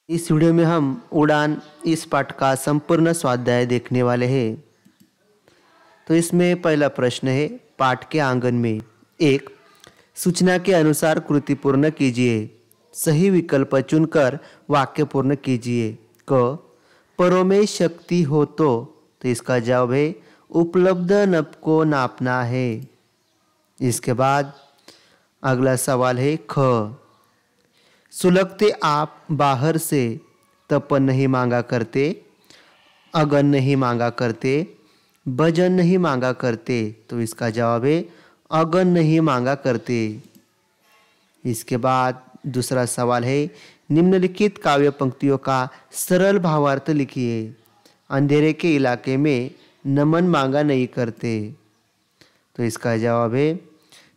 इस वीडियो में हम उड़ान इस पाठ का संपूर्ण स्वाध्याय देखने वाले हैं। तो इसमें पहला प्रश्न है, पाठ के आंगन में एक, सूचना के अनुसार कृति पूर्ण कीजिए। सही विकल्प चुनकर वाक्य पूर्ण कीजिए। क, परों में शक्ति हो तो इसका जवाब है उपलब्ध नब को नापना है। इसके बाद अगला सवाल है ख, सुलगते आप बाहर से तपन नहीं मांगा करते, अगन नहीं मांगा करते, भजन नहीं मांगा करते। तो इसका जवाब है अगन नहीं मांगा करते। इसके बाद दूसरा सवाल है, निम्नलिखित काव्य पंक्तियों का सरल भावार्थ लिखिए। अंधेरे के इलाके में नमन मांगा नहीं करते। तो इसका जवाब है,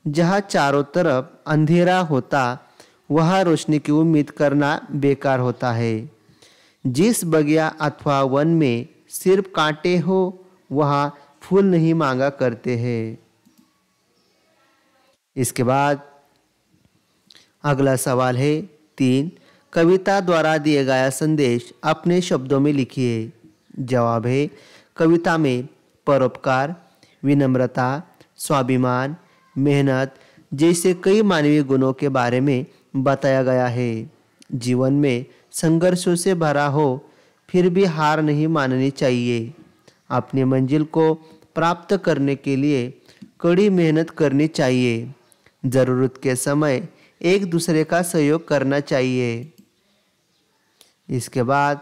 जहाँ चारों तरफ अंधेरा होता वहाँ रोशनी की उम्मीद करना बेकार होता है। जिस बगिया अथवा वन में सिर्फ कांटे हो वहाँ फूल नहीं मांगा करते हैं। इसके बाद अगला सवाल है 3, कविता द्वारा दिया गया संदेश अपने शब्दों में लिखिए। जवाब है, कविता में परोपकार, विनम्रता, स्वाभिमान, मेहनत जैसे कई मानवीय गुणों के बारे में बताया गया है। जीवन में संघर्षों से भरा हो फिर भी हार नहीं माननी चाहिए। अपनी मंजिल को प्राप्त करने के लिए कड़ी मेहनत करनी चाहिए। ज़रूरत के समय एक दूसरे का सहयोग करना चाहिए। इसके बाद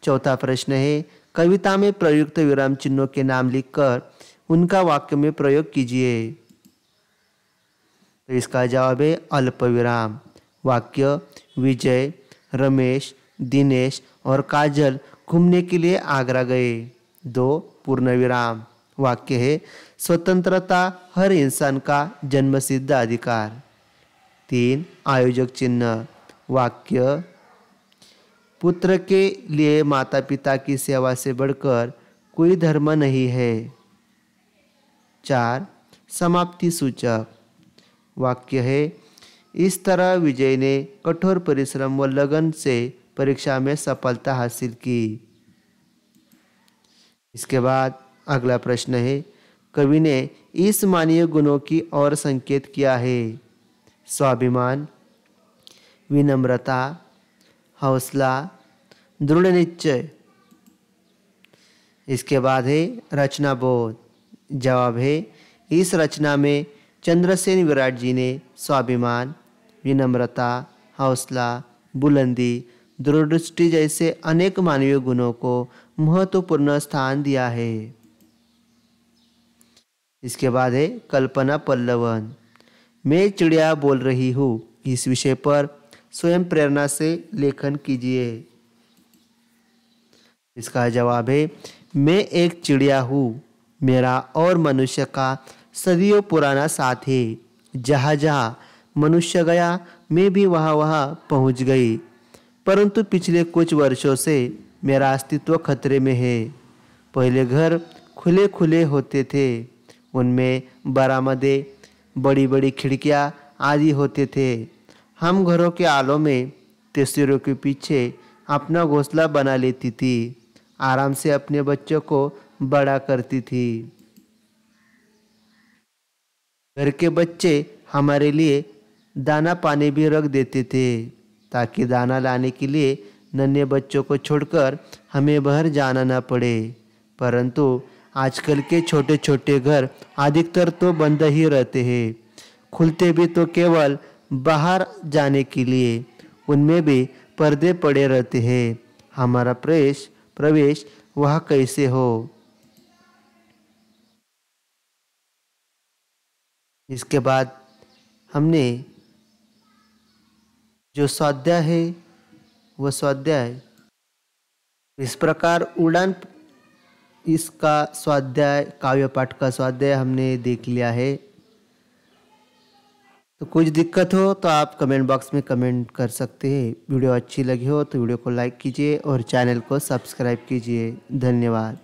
चौथा प्रश्न है, कविता में प्रयुक्त विराम चिन्हों के नाम लिखकर उनका वाक्य में प्रयोग कीजिए। तो इसका जवाब है अल्प विराम। वाक्य, विजय, रमेश, दिनेश और काजल घूमने के लिए आगरा गए। 2, पूर्ण विराम। वाक्य है, स्वतंत्रता हर इंसान का जन्मसिद्ध अधिकार। 3, आयोजक चिन्ह। वाक्य, पुत्र के लिए माता पिता की सेवा से बढ़कर कोई धर्म नहीं है। 4, समाप्ति सूचक। वाक्य है, इस तरह विजय ने कठोर परिश्रम व लगन से परीक्षा में सफलता हासिल की। इसके बाद अगला प्रश्न है, कवि ने इस मानवीय गुणों की ओर संकेत किया है। स्वाभिमान, विनम्रता, हौसला, दृढ़ निश्चय। इसके बाद है रचना बोध। जवाब है, इस रचना में चंद्रसेन विराट जी ने स्वाभिमान, विनम्रता, हौसला, बुलंदी, दूरदृष्टि जैसे अनेक मानवीय गुणों को महत्वपूर्ण स्थान दिया है। इसके बाद है कल्पना पल्लवन। मैं चिड़िया बोल रही हूँ, इस विषय पर स्वयं प्रेरणा से लेखन कीजिए। इसका जवाब है, मैं एक चिड़िया हूँ, मेरा और मनुष्य का सदियों पुराना साथ है। जहाँ जहाँ मनुष्य गया मैं भी वहाँ वहाँ पहुँच गई, परंतु पिछले कुछ वर्षों से मेरा अस्तित्व खतरे में है। पहले घर खुले खुले होते थे, उनमें बरामदे, बड़ी बड़ी खिड़कियाँ आदि होते थे। हम घरों के आलों में तस्वीरों के पीछे अपना घोंसला बना लेती थी, आराम से अपने बच्चों को बड़ा करती थी। घर के बच्चे हमारे लिए दाना पानी भी रख देते थे, ताकि दाना लाने के लिए नन्हे बच्चों को छोड़कर हमें बाहर जाना न पड़े। परंतु आजकल के छोटे छोटे घर अधिकतर तो बंद ही रहते हैं, खुलते भी तो केवल बाहर जाने के लिए, उनमें भी पर्दे पड़े रहते हैं। हमारा प्रवेश वह कैसे हो। इसके बाद हमने जो स्वाध्याय है वह स्वाध्याय इस प्रकार उड़ान, इसका स्वाध्याय काव्य पाठ का स्वाध्याय हमने देख लिया है। तो कुछ दिक्कत हो तो आप कमेंट बॉक्स में कमेंट कर सकते हैं। वीडियो अच्छी लगी हो तो वीडियो को लाइक कीजिए और चैनल को सब्सक्राइब कीजिए। धन्यवाद।